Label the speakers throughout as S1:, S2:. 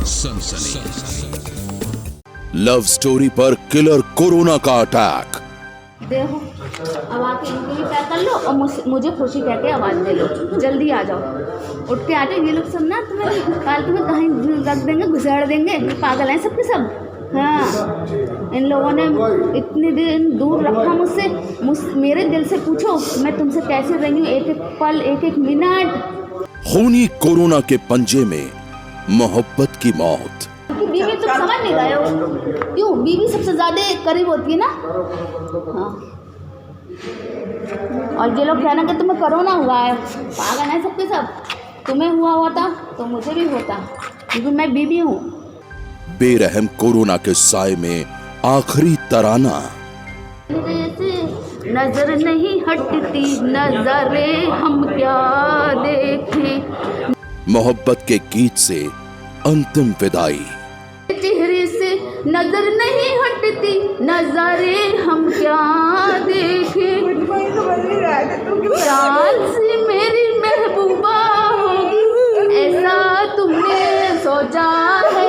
S1: सनसनी love story पर killer corona का अटैक।
S2: देखो अब आके इनको भी पैक कर लो और मुझे खुशी कह के आवाज़ दे लो, जल्दी आ जाओ। उठ के आ जाओ, ये लोग सब ना तुम्हें फालतू में कहीं रख देंगे, घुसेड़ देंगे। पागल हैं सबके सब। हाँ, इन लोगों ने इतने दिन दूर रखा मुझसे। मेरे दिल से पूछो मैं तुमसे कैसे रही हूँ, एक एक पल, एक एक मिनट।
S1: खूनी कोरोना के पंजे में मोहब्बत की मौत।
S2: बीवी तुम समझ नहीं रहे हो क्यों? बीवी सबसे ज्यादा करीब होती है ना। हाँ, और ये लोग कहना कि तुम्हें कोरोना हुआ है। पागल है सबके सब। तुम्हें हुआ होता तो मुझे भी होता, क्योंकि मैं बीवी हूँ।
S1: बेरहम कोरोना के साए में आखिरी तराना।
S2: नजर नहीं हटती नजरे हम क्या देखें।
S1: मोहब्बत के गीत से अंतिम विदाई।
S2: चेहरे से नजर नहीं हटती नजरे हम क्या देखें। प्राण से मेरी महबूबा होगी ऐसा तुमने सोचा है।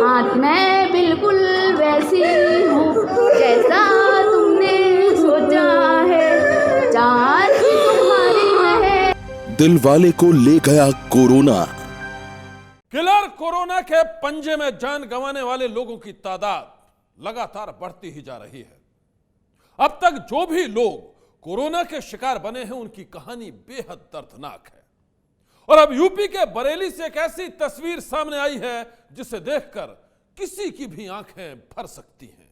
S2: हाथ में बिल्कुल वैसी हूँ जैसा तुमने सोचा है। जान तुम्हारी है।
S1: दिल वाले को ले गया कोरोना।
S3: किलर कोरोना के पंजे में जान गंवाने वाले लोगों की तादाद लगातार बढ़ती ही जा रही है। अब तक जो भी लोग कोरोना के शिकार बने हैं उनकी कहानी बेहद दर्दनाक है। और अब यूपी के बरेली से एक ऐसी तस्वीर सामने आई है जिसे देखकर किसी की भी आंखें भर सकती हैं।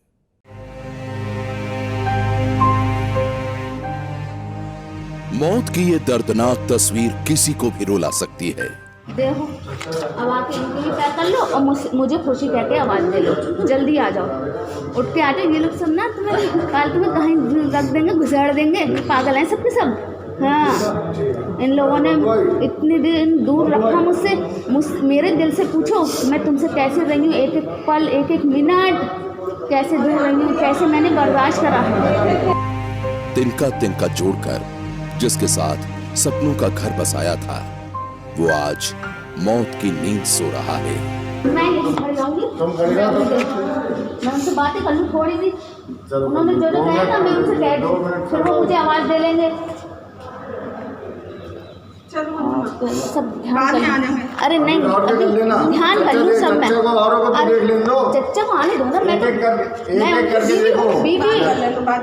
S1: मौत की ये दर्दनाक तस्वीर किसी को भी रुला सकती है।
S2: देखो अब आके इनको भी पैक कर लो और मुझे खुशी कह के आवाज़ दे लो, जल्दी आ जाओ। उठ के आ जाओ, ये लोग सब ना तुम्हें फालतू में कहीं रख देंगे, घुसेड़ देंगे। पागल हैं सबके सब। हाँ, इन लोगों ने इतने दिन दूर रखा मुझसे। मेरे दिल से पूछो मैं तुमसे कैसे रही हूँ, एक एक पल, एक एक मिनट कैसे दूर रही हूँ, कैसे मैंने बर्दाश्त करा है।
S1: तिनका तिनका जोड़कर जिसके साथ सपनों का घर बसाया था, वो आज मौत की नींद सो रहा है।
S2: मैं यहीं खड़ी रहूंगी, मैं उनसे बातें कर लूँ थोड़ी सी। उन्होंने जो जो कहा ना मैं उनसे कह दूँ, फिर वो मुझे आवाज़ दे लेंगे। सब ध्यान कर लूँ। अरे नहीं, अभी ध्यान कर लूँ सब। मैं चच्चा को आने दूँ ना।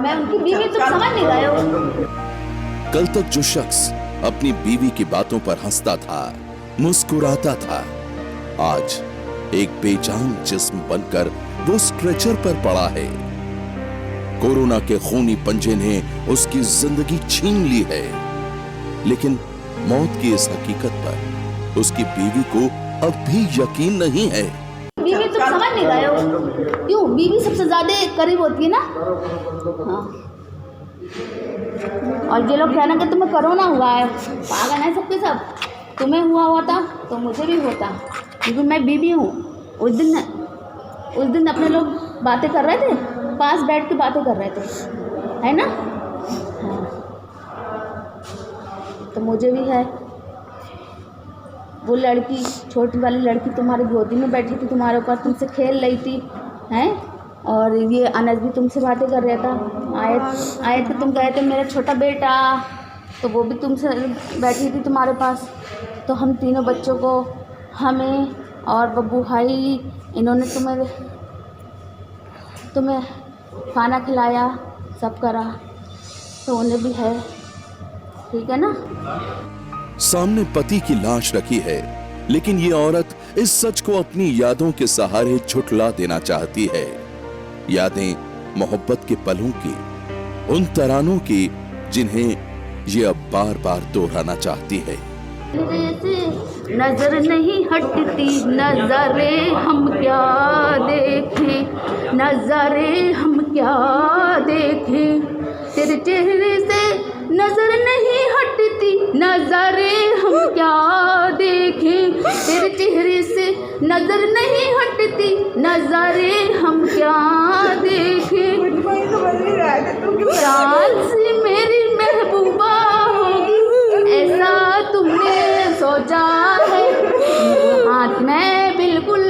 S2: मैं उनकी बीवी तुम समझ नहीं रहे हो।
S1: कल तक जो शख्स अपनी बीवी की बातों पर हंसता था, मुस्कुराता था, आज एक बेजान जिस्म बनकर वो स्ट्रेचर पर पड़ा है। कोरोना के खूनी पंजे ने उसकी जिंदगी छीन ली है, लेकिन मौत की इस हकीकत पर उसकी बीवी को अब भी यकीन नहीं है।
S2: बीवी तुम समझ नहीं रहे हो क्यों? बीवी सबसे ज्यादा करीब होती है ना। हाँ, और ये लोग कहना कि तुम्हें कोरोना हुआ है। पागल हैं सबके सब। तुम्हें हुआ होता तो मुझे भी होता, क्योंकि मैं बीवी हूँ। उस दिन अपने लोग बातें कर रहे थे, पास बैठ के बातें कर रहे थे, है ना। हाँ, तो मुझे भी है। वो लड़की, छोटी वाली लड़की तुम्हारी गोदी में बैठी थी, तुम्हारे ऊपर, तुमसे खेल रही थी, हैं। और ये अनस भी तुमसे बातें कर रहा था। आए थे, तुम कहे थे मेरा छोटा बेटा, तो वो भी तुमसे बैठी थी तुम्हारे पास। तो हम तीनों बच्चों को, हमें और बब्बू भाई, इन्होंने तुम्हें खाना खिलाया, सब करा, तो उन्हें भी है। ठीक है ना।
S1: सामने पति की लाश रखी है, लेकिन ये औरत इस सच को अपनी यादों के सहारे झुठला देना चाहती है। यादें मोहब्बत के पलों की, उन तरानों की जिन्हें ये अब बार बार दोहराना चाहती है।
S2: नजर नहीं हटती नजरे हम क्या देखें, नजरे हम क्या देखें। तेरे चेहरे से नजर नहीं हटती नजरे हम क्या देखें। तेरे चेहरे से नजर नहीं हटती नजरे हम क्या देखें। प्राण से मेरी महबूबा होगी ऐसा तुमने सोचा है। हाथ में बिल्कुल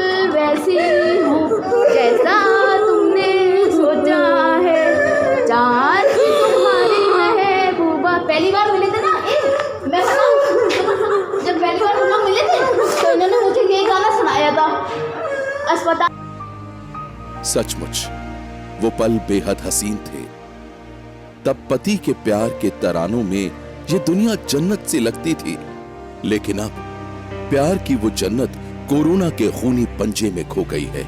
S1: सचमुच वो पल बेहद हसीन थे। तब पति के प्यार के तरानों में ये दुनिया जन्नत सी लगती थी, लेकिन अब प्यार की वो जन्नत कोरोना के खूनी पंजे में खो गई है।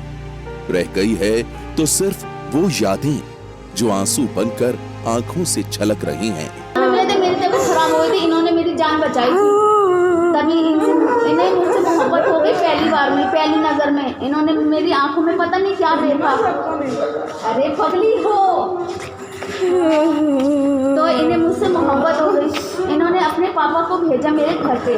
S1: रह गई है तो सिर्फ वो यादें जो आंसू बनकर आंखों से छलक रही हैं।
S2: मेरी तबीयत खराब हो गई थी, इन्होंने मेरी जान बचाई थी, तभी इन्हें मुझसे मोहब्बत हो गई पहली बार में, पहली नजर में। इन्होंने मेरी आंखों में पता नहीं क्या देखा। अरे पगली हो, तो इन्हें मुझसे मोहब्बत हो गई। इन्होंने अपने पापा को भेजा मेरे घर पे।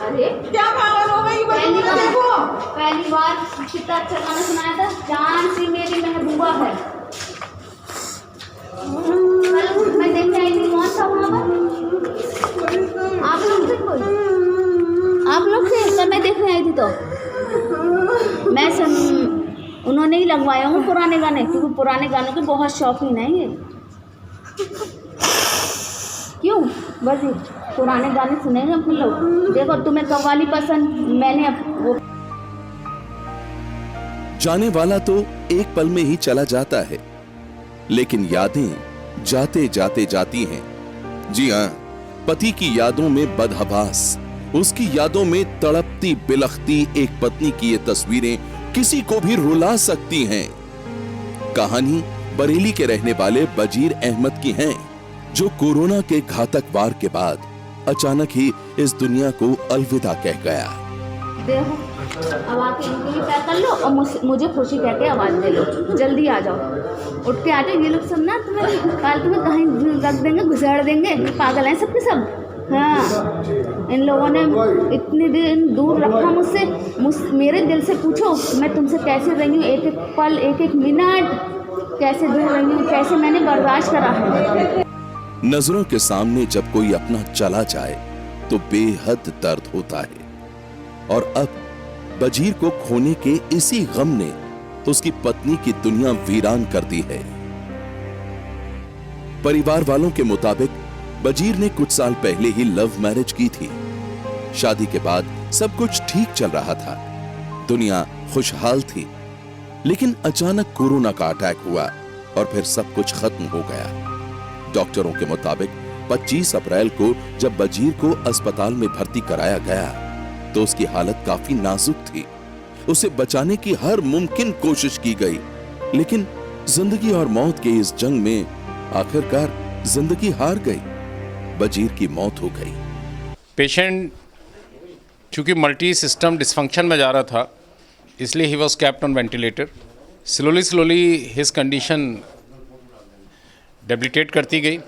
S2: अरे क्या पागल हो गई, पहली बार कितना अच्छा गाना सुनाया था, जान सी मेरी महबूबा है। मैं देखने आई थी, कौन था वहाँ पर? आप लोग थे कोई? आप लोग थे तो मैं देखने आई थी, तो मैं उन्होंने ही लगवाए होंगे पुराने गाने, क्योंकि पुराने गानों के बहुत शौकीन है ये। क्यों वजीर, पुराने गाने सुनेंगे हम लोग। देखो तुम्हें कव्वाली पसंद, मैंने वो
S1: जाने वाला तो एक पल में ही चला जाता है, लेकिन यादें जाते जाते जाती हैं। जी हां, पति की यादों में बदहवास, उसकी यादों में तड़पती बिलखती एक पत्नी की ये तस्वीरें किसी को भी रुला सकती हैं। कहानी बरेली के रहने वाले बजीर अहमद की है, जो कोरोना के घातक वार के बाद अचानक ही इस दुनिया को अलविदा कह गया।
S2: देखो अब आके इनके लिए पैक कर लो और मुझे खुशी कह के आवाज दे लो, जल्दी आ जाओ। उठ के आ जाओ। ये लोग सब ना तुम्हें कहीं रख देंगे, घुसेड़ देंगे, पागल हैं सबके सब। हाँ, इन लोगों ने इतने दिन दूर रखा मुझसे। मेरे दिल से पूछो मैं तुमसे कैसे रही हूँ, एक एक पल, एक एक मिनट कैसे दूर रही हूँ, कैसे मैंने बर्दाश्त करा है।
S1: नजरों के सामने जब कोई अपना चला जाए तो बेहद दर्द होता है, और अब बजीर को खोने के इसी गम ने उसकी पत्नी की दुनिया वीरान कर दी है। परिवार वालों के मुताबिक बजीर ने कुछ साल पहले ही लव मैरिज की थी। शादी के बाद सब कुछ ठीक चल रहा था, दुनिया खुशहाल थी, लेकिन अचानक कोरोना का अटैक हुआ और फिर सब कुछ खत्म हो गया। डॉक्टरों के मुताबिक 25 अप्रैल को जब बजीर को अस्पताल में भर्ती कराया गया तो उसकी हालत काफी नाजुक थी। उसे बचाने की हर मुमकिन कोशिश की गई, लेकिन जिंदगी और मौत के इस जंग में आखिरकार जिंदगी हार गई। बजीर की मौत हो गई।
S4: पेशेंट चूँकि मल्टी सिस्टम डिस्फंक्शन में जा रहा था, इसलिए he was kept on ventilator. Slowly his condition debilitate करती गई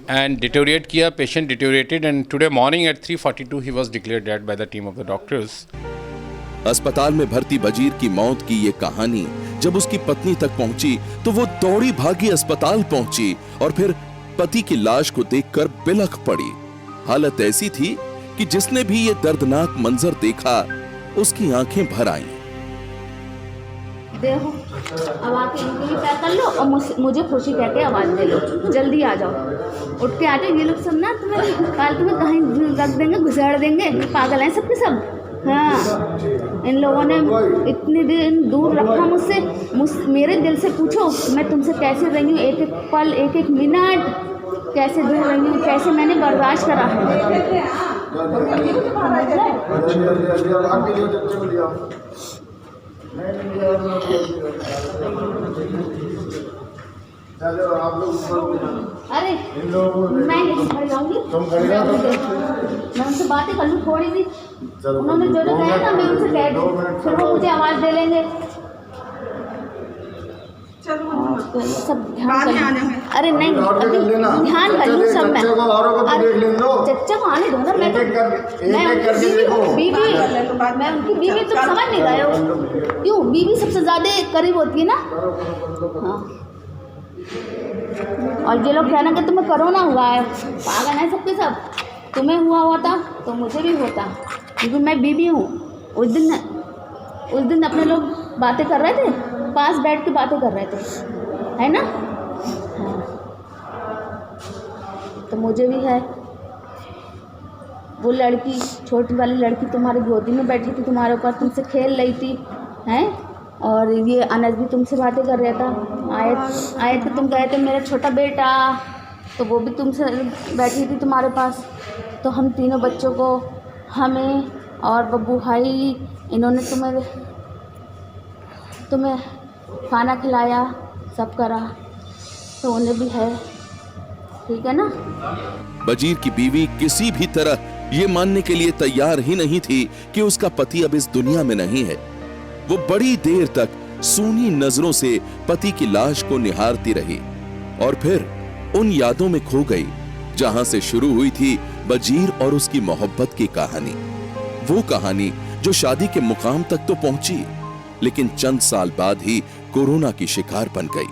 S4: एंड डिटोरिएट किया। Patient deteriorated and today morning at 3:42 he was declared dead by the team of the doctors.
S1: अस्पताल में भर्ती बजीर की मौत की ये कहानी जब उसकी पत्नी तक पहुंची तो वो दौड़ी भागी अस्पताल पहुंची और फिर पति की लाश को देखकर बिलख पड़ी। हालत ऐसी थी कि जिसने भी ये दर्दनाक मंजर देखा उसकी आंखें भर आईं।
S2: देखो अब आके इनके लिए पैक कर लो और मुझे खुशी कह के आवाज दे लो, जल्दी आ जाओ। उठ के आ जाओ। ये लोग सब ना तुम्हें कहीं रख देंगे, घुसेड़ देंगे, पागल हैं सबके सब। हाँ, इन लोगों ने इतने दिन दूर रखा मुझसे। मेरे दिल से पूछो मैं तुमसे कैसे रही हूँ, एक एक पल, एक एक मिनट कैसे दूर रही हूँ, कैसे मैंने बर्दाश्त करा है। अरे मैं नहीं खड़ी जाऊंगी, मैं उनसे बातें कर लूँ थोड़ी सी। उन्होंने जो जो कहा ना मैं उनसे कह दूँ, फिर वो मुझे आवाज़ दे लेंगे। सब ध्यान कर। अरे नहीं, ध्यान कर लूँ सब। मैं चच्चा को आने दो ना, मैं उनकी बीवी, मैं उनकी बीवी, तुम समझ नहीं रहे हो क्यों? बीवी सबसे ज़्यादा करीब होती है ना। हाँ, और ये लोग कहना कि तुम्हें कोरोना हुआ है, पागल है सबके सब। तुम्हें हुआ होता तो मुझे भी होता, क्योंकि मैं बीवी हूँ। उस दिन अपने लोग बातें कर रहे थे, पास बैठ के बातें कर रहे थे, है ना। हाँ, तो मुझे भी है। वो लड़की, छोटी वाली लड़की तुम्हारी गोदी में बैठी थी, तुम्हारे ऊपर, तुमसे खेल रही थी, हैं? और ये अनस भी तुमसे बातें कर रहा था। आए थे, तुम कहे थे मेरा छोटा बेटा, तो वो भी तुमसे बैठी थी तुम्हारे पास। तो हम तीनों बच्चों को, हमें और बब्बू भाई, इन्होंने तुम्हें खाना खिलाया, सब करा, तो उन्हें भी है, ठीक है ना।
S1: बजीर की बीवी किसी भी तरह ये मानने के लिए तैयार ही नहीं थी कि उसका पति अब इस दुनिया में नहीं है। वो बड़ी देर तक सूनी नजरों से पति की लाश को निहारती रही और फिर उन यादों में खो गई जहां से शुरू हुई थी बजीर और उसकी मोहब्बत की कहानी। वो कहानी जो शादी के मुकाम तक तो पहुंची, लेकिन चंद साल बाद ही कोरोना की शिकार बन गई।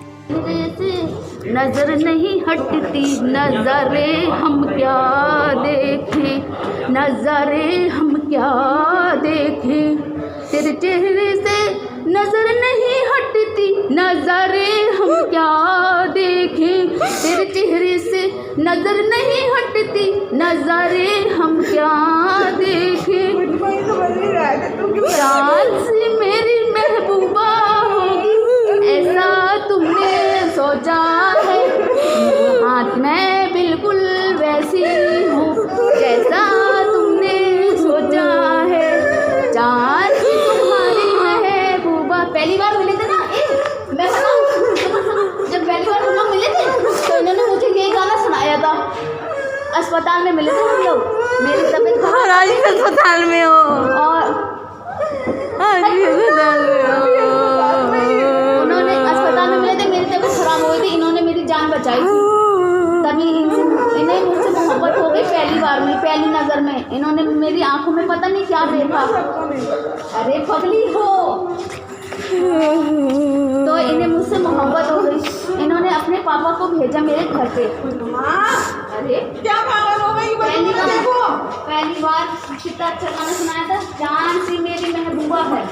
S2: नजर नहीं हटती नजरे हम क्या देखें, नजरे हम क्या देखें, तेरे चेहरे से नजर नहीं हटती नजरे हम क्या देखें, तेरे चेहरे से नजर नहीं हटती नजरे हम क्या देखें, चांद से मेरी महबूबा होगी ऐसा तुमने सोचा है, हाथ में बिल्कुल वैसी हूँ जैसा तुमने सोचा है, चांद तुम्हारी महबूबा। पहली बार मिले थे ना, मैं जब पहली बार हम लोग मिले थे तो इन्होंने मुझे ये गाना सुनाया था। अस्पताल में मिले थे हम लोग, मेरी तबीयत
S5: अस्पताल में हो
S2: और उन्होंने अस्पताल में मिले थे, मेरी तबीयत खराब हो गई थी, इन्होंने मेरी जान बचाई थी। तभी इन्हें मुझसे मोहब्बत हो गई पहली बार में, पहली नज़र में। इन्होंने मेरी आंखों में पता नहीं क्या देखा, अरे पगली हो, तो इन्हें मुझसे मोहब्बत हो गई। इन्होंने अपने पापा को भेजा मेरे घर पे। अरे क्या पागल हो गई, पहली बार कितना अच्छा गाना सुनाया था, जान सी मेरी महबूबा है।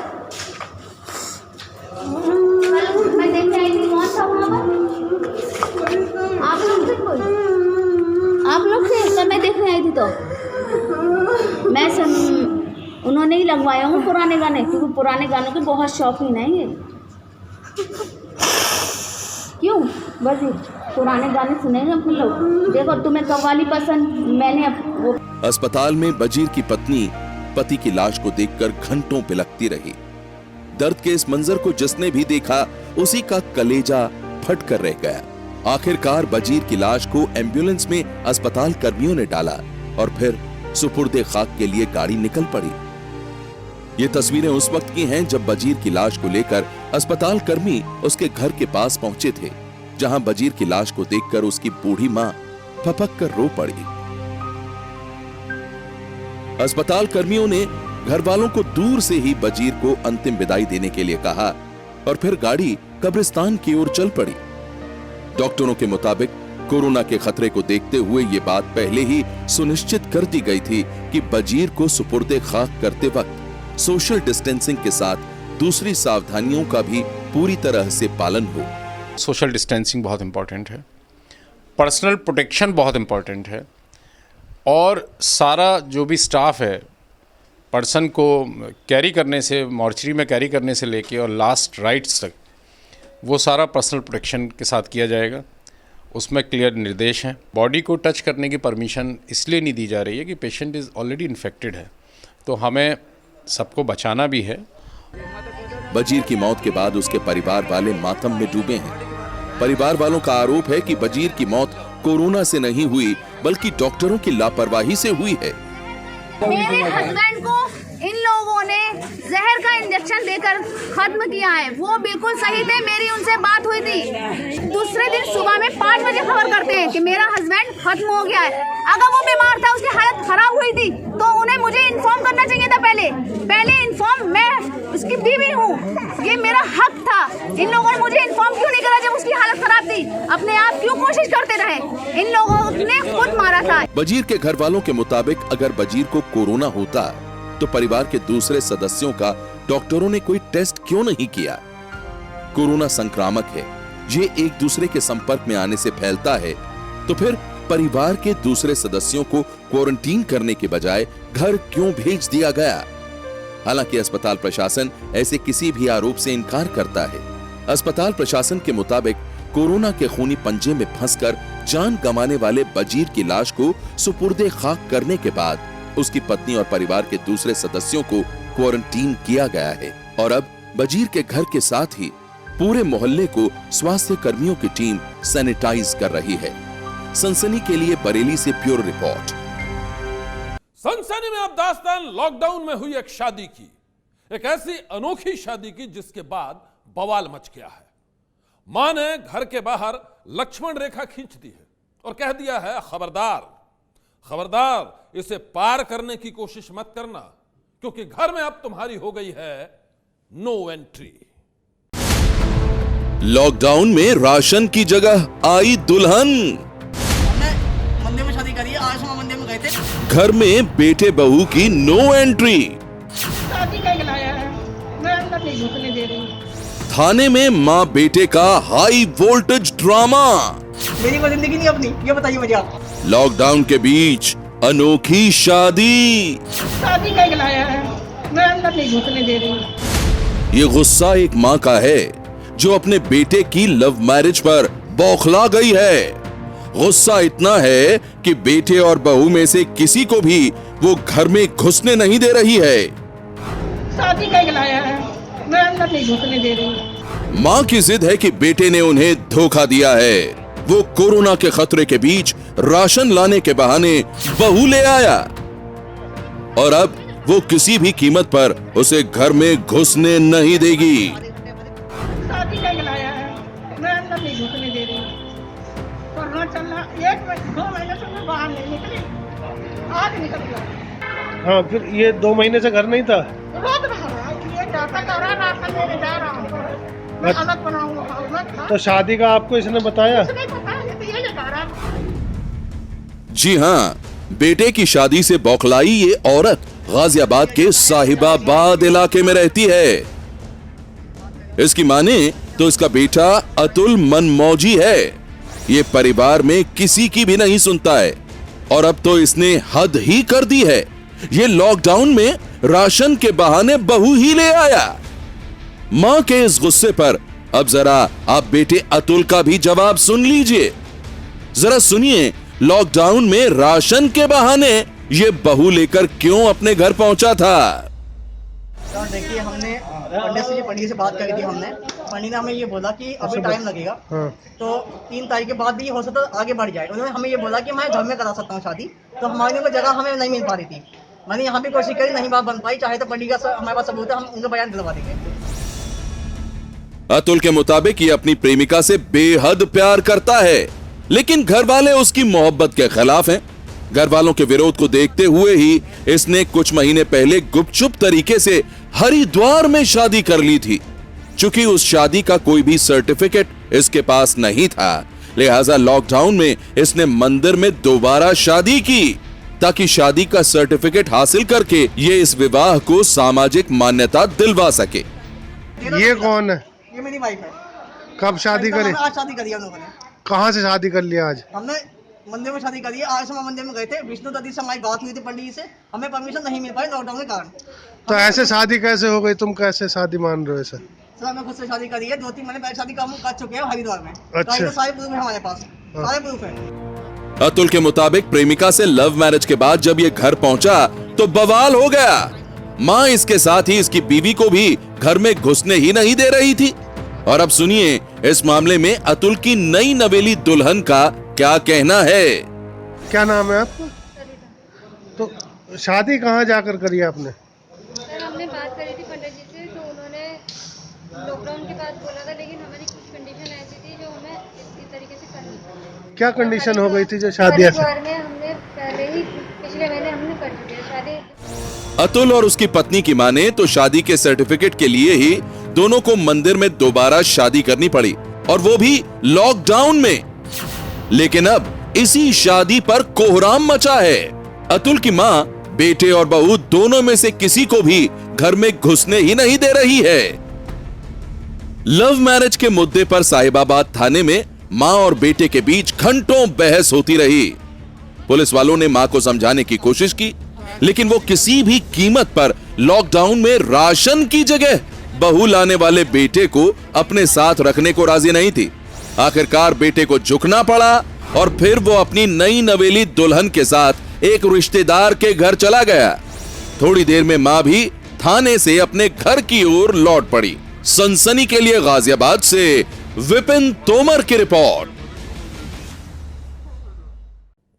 S2: मैं देखने आई थी, कौन था वहाँ पर? आप लोग थे, कोई आप लोग थे कल मैं देखने आई थी, तो मैं उन्होंने ही लगवाया हूँ पुराने गाने, क्योंकि पुराने गानों के बहुत शौकीन है ये। क्यों बस पुराने गाने सुनेंगे हम लोग। देखो तुम्हें कव्वाली पसंद, मैंने वो।
S1: अस्पताल में बजीर की पत्नी पति की लाश को देखकर घंटों बिलखती रही। दर्द के इस मंजर को जिसने भी देखा उसी का कलेजा फट कर रह गया। आखिरकार बजीर की लाश को एम्बुलेंस में अस्पताल कर्मियों ने डाला और फिर सुपुर्दे खाक के लिए गाड़ी निकल पड़ी। ये तस्वीरें उस वक्त की हैं जब बजीर की लाश को लेकर अस्पताल कर्मी उसके घर के पास पहुंचे थे, जहां बजीर की लाश को देखकर उसकी बूढ़ी मां फपक कर रो पड़ी। अस्पताल कर्मियों ने घर वालों को दूर से ही बजीर को अंतिम विदाई देने के लिए कहा और फिर गाड़ी कब्रिस्तान की ओर चल पड़ी। डॉक्टरों के मुताबिक कोरोना के खतरे को देखते हुए ये बात पहले ही सुनिश्चित कर दी गई थी कि बजीर को सुपुर्दे खाक करते वक्त सोशल डिस्टेंसिंग के साथ दूसरी सावधानियों का भी पूरी तरह से पालन हो।
S4: सोशल डिस्टेंसिंग बहुत इम्पॉर्टेंट है, पर्सनल प्रोटेक्शन बहुत इम्पॉर्टेंट है, और सारा जो भी स्टाफ है पर्सन को कैरी करने से, मॉर्चरी में कैरी करने से लेके और लास्ट राइट्स तक, वो सारा पर्सनल प्रोटेक्शन के साथ किया जाएगा। उसमें क्लियर निर्देश हैं। बॉडी को टच करने की परमिशन इसलिए नहीं दी जा रही है कि पेशेंट इज़ ऑलरेडी इन्फेक्टेड है, तो हमें सबको बचाना भी है।
S1: बजीर की मौत के बाद उसके परिवार वाले मातम में डूबे हैं। परिवार वालों का आरोप है कि बजीर की मौत कोरोना से नहीं हुई बल्कि डॉक्टरों की लापरवाही से हुई है।
S2: मेरे हस्बैंड को इन लोगों ने जहर का इंजेक्शन देकर खत्म किया है। वो बिल्कुल सही थे, मेरी उनसे बात हुई थी। दूसरे दिन सुबह में 5 बजे खबर करते हैं कि मेरा हस्बैंड खत्म हो गया है। अगर वो बीमार था, उसकी हालत खराब हुई थी, तो उन्हें मुझे इन्फॉर्म करना चाहिए था। पहले इन्फॉर्म, मैं उसकी बीवी हूँ, ये मेरा हक था। इन लोगों ने मुझे इन्फॉर्म क्यों नहीं करा जब उसकी हालत खराब थी? अपने आप क्यों कोशिश करते रहे? इन लोगों ने खुद मारा था।
S1: बजीर के घर वालों के मुताबिक अगर बजीर को कोरोना होता तो परिवार के दूसरे सदस्यों का डॉक्टरों ने कोई टेस्ट क्यों नहीं किया? कोरोना संक्रामक है, ये एक दूसरे के संपर्क में आने से फैलता है, तो फिर परिवार के दूसरे सदस्यों को क्वारंटीन करने के बजाय घर क्यों भेज दिया गया? हालांकि अस्पताल प्रशासन ऐसे किसी भी आरोप से इनकार करता है। अस्पताल प्रशासन के मुताबिक कोरोना के खूनी पंजे में फंसकर जान गंवाने वाले बजीर की लाश को सुपुर्दे खाक करने के बाद उसकी पत्नी और परिवार के दूसरे सदस्यों को क्वारंटीन किया गया है और अब बजीर के घर के साथ ही पूरे मोहल्ले को स्वास्थ्य कर्मियों की टीम सैनिटाइज कर रही है। सनसनी के लिए बरेली से ब्यूरो रिपोर्ट।
S3: सनसनी में अब दास्तान लॉकडाउन में हुई एक शादी की, एक ऐसी अनोखी शादी की जिसके बाद बवाल मच गया है। मां ने घर के बाहर लक्ष्मण रेखा खींच दी है और कह दिया है खबरदार, खबरदार इसे पार करने की कोशिश मत करना, क्योंकि घर में अब तुम्हारी हो गई है नो एंट्री।
S1: लॉकडाउन में राशन की जगह आई दुल्हन।
S6: हमने मंदिर में शादी करी है, आज हम मंदिर में गए थे।
S1: घर में बेटे बहू की नो एंट्री।
S7: शादी का लाया है, मैं अंदर नहीं घुसने दे रही।
S1: थाने में माँ बेटे का हाई वोल्टेज ड्रामा।
S6: मेरी कोई जिंदगी नहीं अपनी, ये बताइए मुझे आप।
S1: लॉकडाउन के बीच अनोखी शादी।
S7: शादी का लाया है, मैं अंदर नहीं घुसने दे रही।
S1: ये गुस्सा एक माँ का है जो अपने बेटे की लव मैरिज पर बौखला गई है। गुस्सा इतना है कि बेटे और बहू में से किसी को भी वो घर में घुसने नहीं दे रही है।
S7: शादी का लाया है, मैं अंदर नहीं घुसने दे रही।
S1: माँ की जिद है कि बेटे ने उन्हें धोखा दिया है। वो कोरोना के खतरे के बीच राशन लाने के बहाने बहू ले आया और अब वो किसी भी कीमत पर उसे घर में घुसने नहीं देगी।
S7: शादी का लाया है, मैं अंदर नहीं घुसने दे रही। कोरोना चल रहा, 2 महीने से मैं बाहर नहीं निकली, आज निकल गया।
S8: हाँ, फिर ये 2 महीने से घर नहीं था।
S7: रोज रहा, ये जाता कर रहा, राशन लेने जा रहा हूँ, मैं अलग बनाऊंगा, अलग खा।
S8: तो शादी का आपको इसने बताया?
S7: इसने बताया, ये तो ये ले जा रहा।
S1: जी हाँ, बेटे की शादी से बौखलाई ये औरत गाजियाबाद के साहिबाबाद इलाके में रहती है। इसकी माने तो इसका बेटा अतुल मनमौजी है। ये परिवार में किसी की भी नहीं सुनता है और अब तो इसने हद ही कर दी है। ये लॉकडाउन में राशन के बहाने बहू ही ले आया। मां के इस गुस्से पर अब जरा आप बेटे अतुल का भी जवाब सुन लीजिए। जरा सुनिए, लॉकडाउन में राशन के बहाने ये बहू लेकर क्यों अपने घर पहुंचा था।
S6: तो देखिए, हमने पंडित से बात करी थी। हमने पंडित ने हमें ये बोला कि अभी टाइम लगेगा, तो 3 तारीख के बाद भी हो सकता है आगे बढ़ जाए। उन्होंने हमें ये बोला कि मैं घर में करा सकता हूँ शादी, तो हमारे लिए कोई जगह हमें नहीं मिल पा रही थी। मैंने यहाँ भी कोशिश करी, नहीं बात बन पाई। चाहे तो पंडित का हमारे पास सबूत है, हम उनका बयान दिलवा देंगे।
S1: अतुल के मुताबिक ये अपनी प्रेमिका से बेहद प्यार करता है, लेकिन घर वाले उसकी मोहब्बत के खिलाफ हैं। घर वालों के विरोध को देखते हुए ही इसने कुछ महीने पहले गुपचुप तरीके से हरिद्वार में शादी कर ली थी। चूंकि उस शादी का कोई भी सर्टिफिकेट इसके पास नहीं था, लिहाजा लॉकडाउन में इसने मंदिर में दोबारा शादी की ताकि शादी का सर्टिफिकेट हासिल करके ये इस विवाह को सामाजिक मान्यता दिलवा सके।
S8: ये कौन है?
S6: ये मेरी वाइफ है।
S8: कब शादी करी?
S6: आज शादी करी है उन्होंने।
S8: कहाँ से शादी कर लिया आज?
S6: हमने मंदिर में शादी करी है। आज हम मंदिर में गए थे, विष्णु दादी से हमारी बात हुई थी पंडित जी से, हमें परमिशन नहीं मिल पाई लॉकडाउन के कारण।
S8: तो ऐसे शादी कैसे हो गई? तुम कैसे शादी मान रहे हो ऐसे?
S6: सर, हमें खुद से शादी करी है। 2-3 महीने पहले शादी का हम कर चुके हैं हरिद्वार में।
S8: अच्छा।
S6: तो सारे प्रूफ है हमारे पास, सारे प्रूफ है।
S1: अतुल के मुताबिक प्रेमिका से लव मैरिज के बाद जब ये घर पहुंचा तो बवाल हो गया। मां इसके साथ ही इसकी बीवी को भी घर में घुसने ही नहीं दे रही थी। और अब सुनिए, इस मामले में अतुल की नई नवेली दुल्हन का क्या कहना है।
S8: क्या नाम है आपका? तो शादी कहाँ जाकर करी आपने?
S9: सर, हमने बात करी थी पंडित जी से, तो उन्होंने लॉकडाउन के बाद बोला था, लेकिन हमारी कुछ कंडीशन ऐसी थी जो हमें इस तरीके से करनी थी।
S8: क्या कंडीशन हो गई थी जो शादी ऐसे?
S9: हरिद्वार में हमने पहले ही पिछले महीने हमने कर दी है शादी।
S1: अतुल और उसकी पत्नी की माने तो शादी के सर्टिफिकेट के लिए ही दोनों को मंदिर में दोबारा शादी करनी पड़ी, और वो भी लॉकडाउन में। लेकिन अब इसी शादी पर कोहराम मचा है। अतुल की मां बेटे और बहू दोनों में से किसी को भी घर में घुसने ही नहीं दे रही है। लव मैरिज के मुद्दे पर साहिबाबाद थाने में मां और बेटे के बीच घंटों बहस होती रही। पुलिस वालों ने मां को समझाने की कोशिश की, लेकिन वो किसी भी कीमत पर लॉकडाउन में राशन की जगह बहू लाने वाले बेटे को अपने साथ रखने को राजी नहीं थी। आखिरकार बेटे को झुकना पड़ा और फिर वो अपनी नई नवेली दुल्हन के साथ एक रिश्तेदार के घर चला गया। थोड़ी देर में मां भी थाने से अपने घर की ओर लौट पड़ी। सनसनी के लिए गाजियाबाद से विपिन तोमर की रिपोर्ट।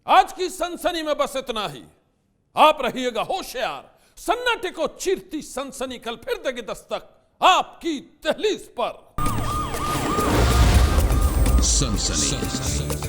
S3: आज की सनसनी में बस इतना ही। आप रहिएगा होशियार। सन्नाटे को चीरती सनसनी कल फिर देगी दस्तक आपकी दहलीज पर।
S1: सनसनी।